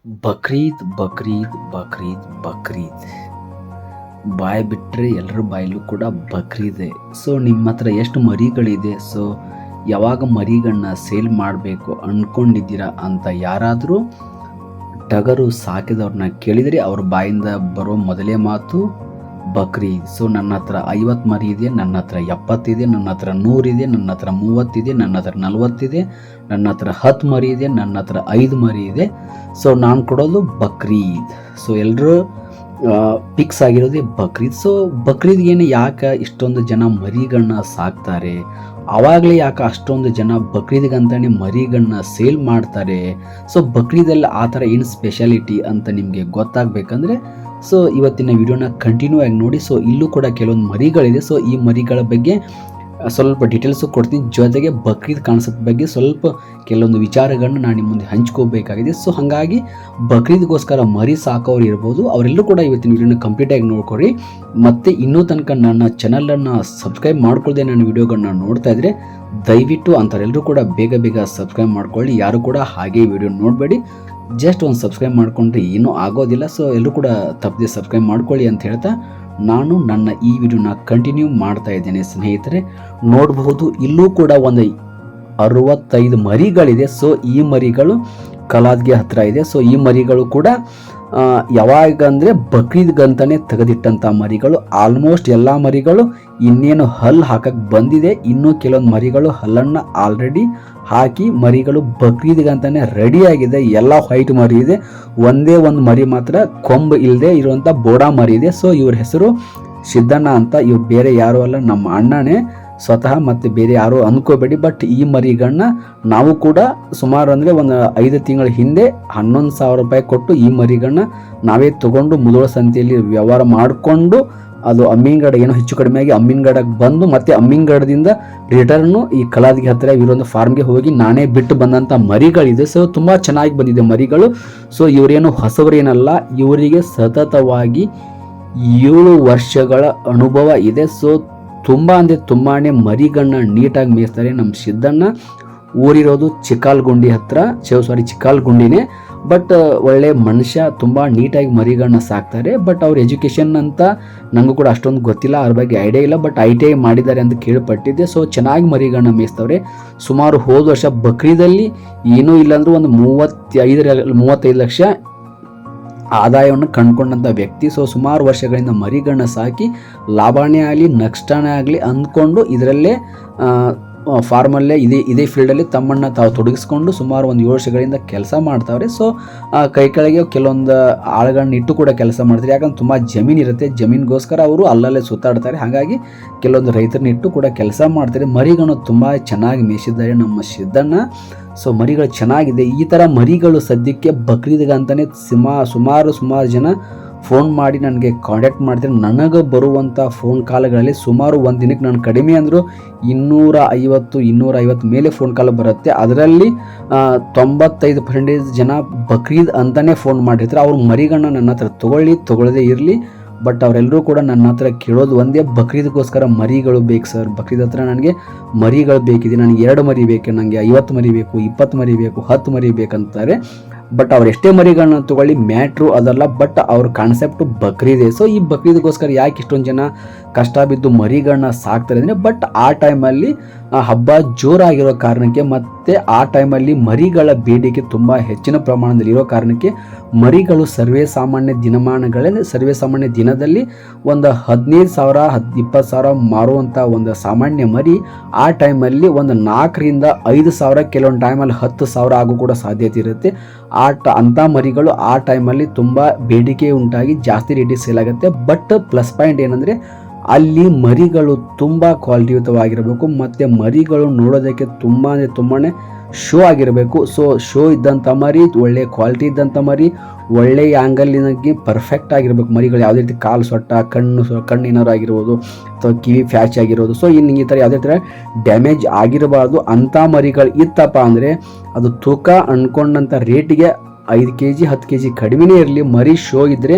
ಬಕ್ರೀದ್ ಬಕ್ರೀದ್ ಬಕ್ರೀದ್ ಬಕ್ರೀದ್ ಬಾಯ್ ಬಿಟ್ಟರೆ ಎಲ್ಲರ ಬಾಯಲ್ಲೂ ಕೂಡ ಬಕ್ರೀದೆ. ಸೊ ನಿಮ್ಮ ಹತ್ರ ಎಷ್ಟು ಮರಿಗಳಿದೆ, ಸೊ ಯಾವಾಗ ಮರಿಗಳನ್ನ ಸೇಲ್ ಮಾಡಬೇಕು ಅಂದ್ಕೊಂಡಿದ್ದೀರಾ ಅಂತ ಯಾರಾದರೂ ಟಗರು ಸಾಕಿದವ್ರನ್ನ ಕೇಳಿದರೆ ಅವ್ರ ಬಾಯಿಂದ ಬರೋ ಮೊದಲೇ ಮಾತು ಬಕ್ರೀದ್. ಸೊ ನನ್ನ ಹತ್ರ 50 ಮರಿ ಇದೆ, ನನ್ನ ಹತ್ರ 70 ಇದೆ, ನನ್ನ ಹತ್ರ 100 ಇದೆ, ನನ್ನ ಹತ್ರ 30 ಇದೆ, ನನ್ನ ಹತ್ರ 40 ಇದೆ, ನನ್ನ ಹತ್ರ 10 ಮರಿ ಇದೆ, ನನ್ನ ಹತ್ರ 5 ಮರಿ ಇದೆ. ಸೊ ನಾನು ಕೊಡೋದು ಬಕ್ರೀದ್. ಸೊ ಎಲ್ಲರೂ ಫಿಕ್ಸ್ ಆಗಿರೋದೇ ಬಕ್ರೀದ್. ಸೊ ಬಕ್ರೀದ್ಗೇನೆ ಯಾಕೆ ಇಷ್ಟೊಂದು ಜನ ಮರಿಗಳನ್ನ ಸಾಕ್ತಾರೆ, ಆವಾಗಲೇ ಯಾಕೆ ಅಷ್ಟೊಂದು ಜನ ಬಕ್ರೀದ್ಗಂತಾನೆ ಮರಿಗಳನ್ನ ಸೇಲ್ ಮಾಡ್ತಾರೆ. ಸೊ ಬಕ್ರೀದಲ್ಲಿ ಆ ಥರ ಏನು ಸ್ಪೆಷಾಲಿಟಿ ಅಂತ ನಿಮಗೆ ಗೊತ್ತಾಗಬೇಕಂದ್ರೆ ಸೊ ಇವತ್ತಿನ ವಿಡಿಯೋನ ಕಂಟಿನ್ಯೂ ಆಗಿ ನೋಡಿ. ಸೊ ಇಲ್ಲೂ ಕೂಡ ಕೆಲವೊಂದು ಮರಿಗಳಿದೆ. ಸೊ ಈ ಮರಿಗಳ ಬಗ್ಗೆ ಸ್ವಲ್ಪ ಡೀಟೇಲ್ಸು ಕೊಡ್ತೀನಿ, ಜೊತೆಗೆ ಬಕ್ರೀದ್ ಕಾನ್ಸೆಪ್ಟ್ ಬಗ್ಗೆ ಸ್ವಲ್ಪ ಕೆಲವೊಂದು ವಿಚಾರಗಳನ್ನ ನಾನು ನಿಮ್ಮ ಮುಂದೆ ಹಂಚ್ಕೋಬೇಕಾಗಿದೆ. ಸೊ ಹಾಗಾಗಿ ಬಕ್ರೀದ್ಗೋಸ್ಕರ ಮರಿ ಸಾಕೋರು ಇರ್ಬೋದು, ಅವರೆಲ್ಲರೂ ಕೂಡ ಇವತ್ತಿನ ವಿಡಿಯೋನ ಕಂಪ್ಲೀಟಾಗಿ ನೋಡ್ಕೊರಿ. ಮತ್ತು ಇನ್ನೂ ತನಕ ನನ್ನ ಚಾನಲನ್ನು ಸಬ್ಸ್ಕ್ರೈಬ್ ಮಾಡ್ಕೊಳ್ಳದೆ ನನ್ನ ವಿಡಿಯೋಗಳನ್ನ ನೋಡ್ತಾ ಇದ್ದರೆ ದಯವಿಟ್ಟು ಅಂಥವ್ರೆಲ್ಲರೂ ಕೂಡ ಬೇಗ ಬೇಗ ಸಬ್ಸ್ಕ್ರೈಬ್ ಮಾಡ್ಕೊಳ್ಳಿ. ಯಾರು ಕೂಡ ಹಾಗೆ ವಿಡಿಯೋ ನೋಡಬೇಡಿ, ಜಸ್ಟ್ ಒಂದು ಸಬ್ಸ್ಕ್ರೈಬ್ ಮಾಡಿಕೊಂಡ್ರೆ ಏನೂ ಆಗೋದಿಲ್ಲ. ಸೊ ಎಲ್ಲರೂ ಕೂಡ ತಪ್ಪದೆ ಸಬ್ಸ್ಕ್ರೈಬ್ ಮಾಡ್ಕೊಳ್ಳಿ ಅಂತ ಹೇಳ್ತಾ ನಾನು ನನ್ನ ಈ ವಿಡಿಯೋನ ಕಂಟಿನ್ಯೂ ಮಾಡ್ತಾ ಇದ್ದೇನೆ. ಸ್ನೇಹಿತರೆ ನೋಡಬಹುದು, ಇಲ್ಲೂ ಕೂಡ ಒಂದು 65 ಮರಿಗಳಿದೆ. ಸೊ ಈ ಮರಿಗಳು ಕಲಾದ್ಗೆ ಹತ್ರ ಇದೆ. ಸೊ ಈ ಮರಿಗಳು ಕೂಡ ಯಾವಾಗ ಅಂದರೆ ಬಕ್ರೀದ್ಗಂತಾನೆ ತೆಗೆದಿಟ್ಟಂಥ ಮರಿಗಳು. ಆಲ್ಮೋಸ್ಟ್ ಎಲ್ಲ ಮರಿಗಳು ಇನ್ನೇನು ಹಲ್ಲು ಹಾಕಕ್ಕೆ ಬಂದಿದೆ, ಇನ್ನೂ ಕೆಲವೊಂದು ಮರಿಗಳು ಹಲ್ಲನ್ನು ಆಲ್ರೆಡಿ ಹಾಕಿ ಮರಿಗಳು ಬಕ್ರೀದ್ಗಂತಾನೆ ರೆಡಿಯಾಗಿದೆ. ಎಲ್ಲ ವೈಟ್ ಮರಿ ಇದೆ, ಒಂದೇ ಒಂದು ಮರಿ ಮಾತ್ರ ಕೊಂಬು ಇಲ್ಲದೆ ಇರುವಂಥ ಬೋಡಾ ಮರಿ ಇದೆ. ಸೊ ಇವ್ರ ಹೆಸರು ಸಿದ್ದಣ್ಣ ಅಂತ. ಇವ್ರು ಬೇರೆ ಯಾರೂ ಅಲ್ಲ, ನಮ್ಮ ಅಣ್ಣನೇ ಸ್ವತಃ, ಮತ್ತು ಬೇರೆ ಯಾರು ಅಂದ್ಕೋಬೇಡಿ. ಬಟ್ ಈ ಮರಿಗಳನ್ನ ನಾವು ಕೂಡ ಸುಮಾರು ಅಂದರೆ ಒಂದು 5 ತಿಂಗಳ ಹಿಂದೆ 11,000 ರೂಪಾಯಿ ಕೊಟ್ಟು ಈ ಮರಿಗಳನ್ನ ನಾವೇ ತೊಗೊಂಡು ಮುಧೋಳ ಸಂತೆಯಲ್ಲಿ ವ್ಯವಹಾರ ಮಾಡಿಕೊಂಡು ಅದು ಅಮ್ಮಿನಗಡ ಏನೋ ಹೆಚ್ಚು ಕಡಿಮೆಯಾಗಿ ಅಮ್ಮಿನಗಡಕ್ಕೆ ಬಂದು ಮತ್ತೆ ಅಮ್ಮಿನಗಡದಿಂದ ರಿಟರ್ನು ಈ ಕಲಾದ್ಗಿ ಹತ್ತಿರ ಇರೋಂಥ ಫಾರ್ಮ್ಗೆ ಹೋಗಿ ನಾನೇ ಬಿಟ್ಟು ಬಂದಂಥ ಮರಿಗಳಿದೆ. ಸೊ ತುಂಬ ಚೆನ್ನಾಗಿ ಬಂದಿದೆ ಮರಿಗಳು. ಸೊ ಇವರೇನು ಹೊಸವರೇನಲ್ಲ, ಇವರಿಗೆ ಸತತವಾಗಿ 7 ವರ್ಷಗಳ ಅನುಭವ ಇದೆ. ಸೊ ತುಂಬ ಅಂದರೆ ತುಂಬಾ ಮರಿಗಳನ್ನ ನೀಟಾಗಿ ಮೇಯಿಸ್ತಾರೆ. ನಮ್ಮ ಸಿದ್ದಣ್ಣ ಊರಿರೋದು ಚಿಕ್ಕಾಲ್ಗುಂಡಿ ಹತ್ರ, ಚಿಕ್ಕಾಲ್ಗುಂಡಿನೇ. ಬಟ್ ಒಳ್ಳೆ ಮನುಷ್ಯ, ತುಂಬ ನೀಟಾಗಿ ಮರಿಗಳನ್ನ ಸಾಕ್ತಾರೆ. ಬಟ್ ಅವ್ರ ಎಜುಕೇಷನ್ ಅಂತ ನನಗೂ ಕೂಡ ಅಷ್ಟೊಂದು ಗೊತ್ತಿಲ್ಲ, ಅವ್ರ ಬಗ್ಗೆ ಐಡಿಯಾ ಇಲ್ಲ. ಬಟ್ ITI ಮಾಡಿದ್ದಾರೆ ಅಂತ ಕೇಳ್ಪಟ್ಟಿದ್ದೆ. ಸೊ ಚೆನ್ನಾಗಿ ಮರಿಗಳನ್ನ ಮೇಯಿಸ್ತವ್ರೆ. ಸುಮಾರು ಹೋದ ವರ್ಷ ಬಕ್ರೀದಲ್ಲಿ ಏನೂ ಇಲ್ಲಾಂದ್ರೂ ಒಂದು 35 ಲಕ್ಷ ಆದಾಯವನ್ನು ಕಂಡುಕೊಂಡಂಥ ವ್ಯಕ್ತಿ. ಸೊ ಸುಮಾರು ವರ್ಷಗಳಿಂದ ಮರಿಗಳನ್ನ ಸಾಕಿ ಲಾಭಾನೇ ಆಗಲಿ ನಷ್ಟನೇ ಆಗಲಿ ಅಂದ್ಕೊಂಡು ಇದರಲ್ಲೇ ಫಾರ್ಮಲ್ಲೇ ಇದೇ ಫೀಲ್ಡಲ್ಲಿ ತಮ್ಮನ್ನು ತಾವು ತೊಡಗಿಸ್ಕೊಂಡು ಸುಮಾರು ಒಂದು 7 ವರ್ಷಗಳಿಂದ ಕೆಲಸ ಮಾಡ್ತಾವ್ರೆ. ಸೊ ಕೈ ಕೆಳಗೆ ಕೆಲವೊಂದು ಆಳುಗಳನ್ನ ಇಟ್ಟು ಕೂಡ ಕೆಲಸ ಮಾಡ್ತಾರೆ. ಯಾಕಂದ್ರೆ ತುಂಬ ಜಮೀನು ಇರುತ್ತೆ, ಜಮೀನಿಗೋಸ್ಕರ ಅವರು ಅಲ್ಲಲ್ಲೇ ಸುತ್ತಾಡ್ತಾರೆ. ಹಾಗಾಗಿ ಕೆಲವೊಂದು ರೈತರನ್ನ ಇಟ್ಟು ಕೂಡ ಕೆಲಸ ಮಾಡ್ತಾರೆ. ಮರಿಗಳನ್ನು ತುಂಬ ಚೆನ್ನಾಗಿ ಮೇಯಿಸಿದ್ದಾರೆ ನಮ್ಮ ಸಿದ್ದಣ್ಣ. ಸೊ ಮರಿಗಳು ಚೆನ್ನಾಗಿದೆ. ಈ ಥರ ಮರಿಗಳು ಸದ್ಯಕ್ಕೆ ಬಕ್ರೀದ್ಗಂತಾನೆ ಸುಮಾರು ಜನ ಫೋನ್ ಮಾಡಿ ನನಗೆ ಕಾಂಟ್ಯಾಕ್ಟ್ ಮಾಡ್ತಾರೆ. ನನಗೆ ಬರುವಂಥ ಫೋನ್ ಕಾಲ್ಗಳಲ್ಲಿ ಸುಮಾರು ಒಂದು ದಿನಕ್ಕೆ ನಾನು ಕಡಿಮೆ ಅಂದರೂ 250 ಮೇಲೆ ಫೋನ್ ಕಾಲ್ ಬರುತ್ತೆ. ಅದರಲ್ಲಿ 95% ಜನ ಬಕ್ರೀದ್ ಅಂತಲೇ ಫೋನ್ ಮಾಡಿರ್ತಾರೆ. ಅವ್ರ ಮರಿಗಳನ್ನ ನನ್ನ ಹತ್ರ ತೊಗೊಳ್ಳದೇ ಇರಲಿ. ಬಟ್ ಅವರೆಲ್ಲರೂ ಕೂಡ ನನ್ನ ಹತ್ರ ಕೇಳೋದು ಒಂದೇ, ಬಕ್ರೀದ್ಗೋಸ್ಕರ ಮರಿಗಳು ಬೇಕು ಸರ್, ಬಕ್ರೀದ್ ಹತ್ರ ನನಗೆ ಮರಿಗಳು ಬೇಕಿದೆ, ನನಗೆ 2 ಮರಿ ಬೇಕು, ನನಗೆ 50 ಮರಿ ಬೇಕು, 20 ಮರಿ ಬೇಕು, 10 ಮರಿ ಬೇಕಂತಾರೆ. ಬಟ್ ಅವ್ರು ಎಷ್ಟೇ ಮರಿಗಳನ್ನ ತೊಗೊಳ್ಳಿ ಮ್ಯಾಟ್ರು ಅದಲ್ಲ, ಬಟ್ ಅವ್ರ ಕಾನ್ಸೆಪ್ಟು ಬಕ್ರೀದೆ. ಸೊ ಈ ಬಕ್ರೀದ್ಗೋಸ್ಕರ ಯಾಕೆ ಇಷ್ಟೊಂದು ಜನ ಕಷ್ಟ ಬಿದ್ದು ಮರಿಗಳನ್ನ ಸಾಕ್ತಾರೆ ಅಂದರೆ, ಬಟ್ ಆ ಟೈಮಲ್ಲಿ ಹಬ್ಬ ಜೋರಾಗಿರೋ ಕಾರಣಕ್ಕೆ ಮತ್ತು ಆ ಟೈಮಲ್ಲಿ ಮರಿಗಳ ಬೇಡಿಕೆ ತುಂಬ ಹೆಚ್ಚಿನ ಪ್ರಮಾಣದಲ್ಲಿ ಇರೋ ಕಾರಣಕ್ಕೆ ಮರಿಗಳು ಸರ್ವೇ ಸಾಮಾನ್ಯ ದಿನದಲ್ಲಿ ಒಂದು 15,000 20,000 ಮಾರುವಂಥ ಒಂದು ಸಾಮಾನ್ಯ ಮರಿ ಆ ಟೈಮಲ್ಲಿ ಒಂದು 4ರಿಂದ 5,000, ಕೆಲವೊಂದು ಟೈಮಲ್ಲಿ 10,000 ಆಗೋ ಕೂಡ ಸಾಧ್ಯತೆ ಇರುತ್ತೆ. ಅಂಥ ಮರಿಗಳು ಆ ಟೈಮಲ್ಲಿ ತುಂಬ ಬೇಡಿಕೆ ಉಂಟಾಗಿ ಜಾಸ್ತಿ ರೇಟಿಗೆ ಸೇಲ್ ಆಗುತ್ತೆ. ಬಟ್ ಪ್ಲಸ್ ಪಾಯಿಂಟ್ ಏನಂದರೆ ಅಲ್ಲಿ ಮರಿಗಳು ತುಂಬ ಕ್ವಾಲಿಟಿಯುತವಾಗಿರಬೇಕು ಮತ್ತು ಮರಿಗಳು ನೋಡೋದಕ್ಕೆ ತುಂಬಾ ಶೋ ಆಗಿರಬೇಕು. ಸೊ ಶೋ ಇದ್ದಂಥ ಮರಿ, ಒಳ್ಳೆ ಕ್ವಾಲಿಟಿ ಇದ್ದಂಥ ಮರಿ, ಒಳ್ಳೆಯ ಆ್ಯಂಗಲಿನಾಗಿ ಪರ್ಫೆಕ್ಟ್ ಆಗಿರಬೇಕು ಮರಿಗಳು. ಯಾವುದೇ ರೀತಿ ಕಾಲು ಸೊಟ್ಟ, ಕಣ್ಣು ಏನಾರು ಆಗಿರ್ಬೋದು ಅಥವಾ ಕಿವಿ ಫ್ಯಾಚ್ ಆಗಿರ್ಬೋದು. ಸೊ ಈ ಥರ ಯಾವುದೇ ಥರ ಡ್ಯಾಮೇಜ್ ಆಗಿರಬಾರ್ದು. ಅಂಥ ಮರಿಗಳು ಇತ್ತಪ್ಪ ಅಂದರೆ ಅದು ತೂಕ ಅಂದ್ಕೊಂಡಂಥ ರೇಟಿಗೆ 5 kg 10 kg ಕಡಿಮೆನೇ ಇರಲಿ, ಮರಿ ಶೋ ಇದ್ದರೆ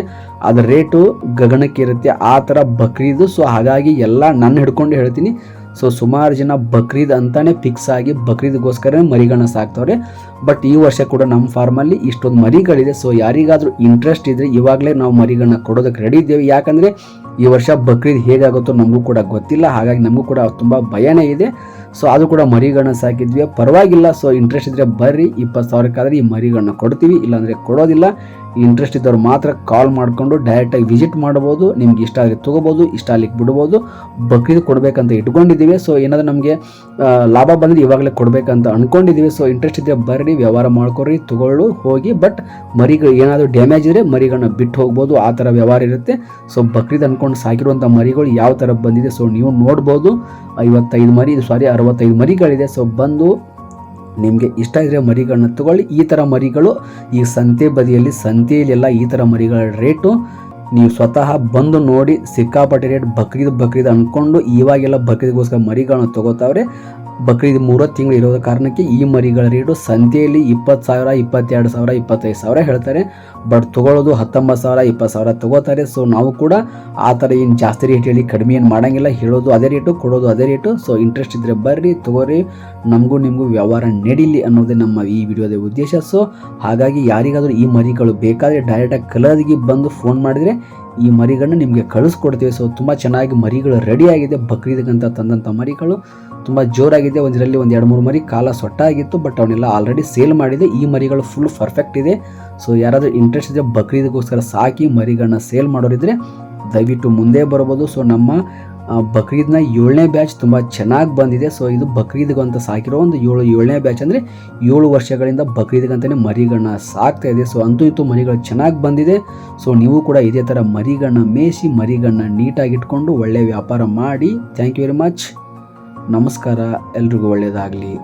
ಅದರ ರೇಟು ಗಗನಕ್ಕೆ ಇರುತ್ತೆ. ಆ ಥರ ಬಕ್ರೀದು. ಸೊ ಹಾಗಾಗಿ ಎಲ್ಲ ನನ್ನ ಹಿಡ್ಕೊಂಡು ಹೇಳ್ತೀನಿ, ಸೊ ಸುಮಾರು ಜನ ಬಕ್ರೀದ್ ಅಂತಾನೆ ಫಿಕ್ಸ್ ಆಗಿ ಬಕ್ರೀದ್ಗೋಸ್ಕರ ಮರಿಗಳನ್ನ ಸಾಕ್ತವ್ರೆ. ಬಟ್ ಈ ವರ್ಷ ಕೂಡ ನಮ್ಮ ಫಾರ್ಮಲ್ಲಿ ಇಷ್ಟೊಂದು ಮರಿಗಳಿದೆ. ಸೊ ಯಾರಿಗಾದರೂ ಇಂಟ್ರೆಸ್ಟ್ ಇದ್ದರೆ ಇವಾಗಲೇ ನಾವು ಮರಿಗಳನ್ನ ಕೊಡೋದಕ್ಕೆ ರೆಡಿ ಇದ್ದೇವೆ. ಯಾಕಂದರೆ ಈ ವರ್ಷ ಬಕ್ರೀದ್ ಹೇಗಾಗುತ್ತೋ ನಮಗೂ ಕೂಡ ಗೊತ್ತಿಲ್ಲ, ಹಾಗಾಗಿ ನಮಗೂ ಕೂಡ ತುಂಬ ಭಯನೇ ಇದೆ. ಸೊ ಅದು ಕೂಡ ಮರಿಗಳನ್ನ ಸಾಕಿದ್ವಿ, ಪರವಾಗಿಲ್ಲ. ಸೊ ಇಂಟ್ರೆಸ್ಟ್ ಇದ್ದರೆ ಬರ್ರಿ, 20,000ಕ್ಕಾದರೆ ಈ ಮರಿಗಳನ್ನ ಕೊಡ್ತೀವಿ, ಇಲ್ಲಾಂದರೆ ಕೊಡೋದಿಲ್ಲ. ಇಂಟ್ರೆಸ್ಟ್ ಇದ್ದವ್ರು ಮಾತ್ರ ಕಾಲ್ ಮಾಡಿಕೊಂಡು ಡೈರೆಕ್ಟಾಗಿ ವಿಸಿಟ್ ಮಾಡ್ಬೋದು. ನಿಮ್ಗೆ ಇಷ್ಟ ಆದರೆ ತೊಗೋಬೋದು, ಇಷ್ಟ ಅಲ್ಲಿಗೆ ಬಿಡ್ಬೋದು. ಬಕ್ರೀದ್ ಕೊಡಬೇಕಂತ ಇಟ್ಕೊಂಡಿದ್ದೀವಿ. ಸೊ ಏನಾದರೂ ನಮಗೆ ಲಾಭ ಬಂದರೆ ಇವಾಗಲೇ ಕೊಡಬೇಕಂತ ಅಂದ್ಕೊಂಡಿದ್ದೀವಿ. ಸೊ ಇಂಟ್ರೆಸ್ಟ್ ಇದ್ದರೆ ಬರ್ರಿ, ವ್ಯವಹಾರ ಮಾಡ್ಕೊರಿ, ತೊಗೊಳ್ಳು ಹೋಗಿ. ಬಟ್ ಮರಿಗಳು ಏನಾದರೂ ಡ್ಯಾಮೇಜ್ ಇದ್ದರೆ ಮರಿಗಳನ್ನ ಬಿಟ್ಟು ಹೋಗ್ಬೋದು, ಆ ಥರ ವ್ಯವಹಾರ ಇರುತ್ತೆ. ಸೊ ಬಕ್ರೀದ್ ಅಂದ್ಕೊಂಡು ಸಾಕಿರುವಂಥ ಮರಿಗಳು ಯಾವ ಥರ ಬಂದಿದೆ ಸೊ ನೀವು ನೋಡ್ಬೋದು. 65 ಮರಿಗಳಿದೆ. ಸೊ ಬಂದು ನಿಮಗೆ ಇಷ್ಟ ಇದ್ದರೆ ಮರಿಗಳನ್ನ ತಗೊಳ್ಳಿ. ಈ ಥರ ಮರಿಗಳು ಈ ಸಂತೆ ಬದಿಯಲ್ಲಿ ಸಂತೆಯಲ್ಲೆಲ್ಲ ಈ ಥರ ಮರಿಗಳ ರೇಟು ನೀವು ಸ್ವತಃ ಬಂದು ನೋಡಿ, ಸಿಕ್ಕಾಪಟ್ಟೆ ರೇಟ್. ಬಕ್ರೀದ್ ಅಂದ್ಕೊಂಡು ಇವಾಗೆಲ್ಲ ಬಕ್ರೀದ್ಗೋಸ್ಕರ ಮರಿಗಳನ್ನ ತೊಗೋತಾವ್ರೆ. ಬಕ್ರೀದ್ 3 ತಿಂಗಳು ಇರೋದ ಕಾರಣಕ್ಕೆ ಈ ಮರಿಗಳ ರೇಟು ಸಂತೆಯಲ್ಲಿ 20,000, 22,000, 25,000 ಹೇಳ್ತಾರೆ. ಬಟ್ ತೊಗೊಳ್ಳೋದು 19,000, 20,000 ತೊಗೋತಾರೆ. ಸೊ ನಾವು ಕೂಡ ಆ ಥರ ಏನು ಜಾಸ್ತಿ ರೇಟ್ ಹೇಳಿ ಕಡಿಮೆ ಏನು ಮಾಡೋಂಗಿಲ್ಲ, ಹೇಳೋದು ಅದೇ ರೇಟು, ಕೊಡೋದು ಅದೇ ರೇಟು. ಸೊ ಇಂಟ್ರೆಸ್ಟ್ ಇದ್ದರೆ ಬರ್ರಿ, ತೊಗೋರಿ, ನಮಗೂ ನಿಮಗೂ ವ್ಯವಹಾರ ನಡೀಲಿ ಅನ್ನೋದೇ ನಮ್ಮ ಈ ವಿಡಿಯೋದ ಉದ್ದೇಶ. ಸೊ ಹಾಗಾಗಿ ಯಾರಿಗಾದರೂ ಈ ಮರಿಗಳು ಬೇಕಾದರೆ ಡೈರೆಕ್ಟಾಗಿ ಕಲರ್ಗೆ ಬಂದು ಫೋನ್ ಮಾಡಿದರೆ ಈ ಮರಿಗಳನ್ನ ನಿಮಗೆ ಕಳಿಸ್ಕೊಡ್ತೀವಿ. ಸೊ ತುಂಬ ಚೆನ್ನಾಗಿ ಮರಿಗಳು ರೆಡಿಯಾಗಿದೆ. ಬಕ್ರೀದ್ಗಂತ ತಂದಂಥ ಮರಿಗಳು ತುಂಬ ಜೋರಾಗಿದೆ. ಒಂದರಲ್ಲಿ 2-3 ಮರಿ ಕಾಲ ಸೊಟ್ಟಾಗಿತ್ತು, ಬಟ್ ಅವನ್ನೆಲ್ಲ ಆಲ್ರೆಡಿ ಸೇಲ್ ಮಾಡಿದೆ. ಈ ಮರಿಗಳು ಫುಲ್ ಪರ್ಫೆಕ್ಟ್ ಇದೆ. ಸೊ ಯಾರಾದರೂ ಇಂಟ್ರೆಸ್ಟ್ ಇದೆ ಬಕ್ರೀದ್ಗೋಸ್ಕರ ಸಾಕಿ ಮರಿಗಳನ್ನ ಸೇಲ್ ಮಾಡೋರಿದ್ರೆ ದಯವಿಟ್ಟು ಮುಂದೆ ಬರ್ಬೋದು. ಸೊ ನಮ್ಮ ಬಕ್ರೀದ್ನ 7ನೇ ಬ್ಯಾಚ್ ತುಂಬ ಚೆನ್ನಾಗಿ ಬಂದಿದೆ. ಸೊ ಇದು ಬಕ್ರೀದ್ಗಂತ ಸಾಕಿರೋ ಒಂದು 7ನೇ ಬ್ಯಾಚ್, ಅಂದರೆ 7 ವರ್ಷಗಳಿಂದ ಬಕ್ರೀದ್ಗಂತಲೇ ಮರಿಗಳನ್ನ ಸಾಕ್ತಾ ಇದೆ. ಸೊ ಅಂತೂ ಇತ್ತು ಮರಿಗಳು ಚೆನ್ನಾಗಿ ಬಂದಿದೆ. ಸೊ ನೀವು ಕೂಡ ಇದೇ ಥರ ಮರಿಗಳನ್ನ ಮೇಯಿಸಿ, ಮರಿಗಳನ್ನ ನೀಟಾಗಿ ಇಟ್ಕೊಂಡು ಒಳ್ಳೆಯ ವ್ಯಾಪಾರ ಮಾಡಿ. Thank you very much. ನಮಸ್ಕಾರ, ಎಲ್ರಿಗೂ ಒಳ್ಳೆಯದಾಗಲಿ.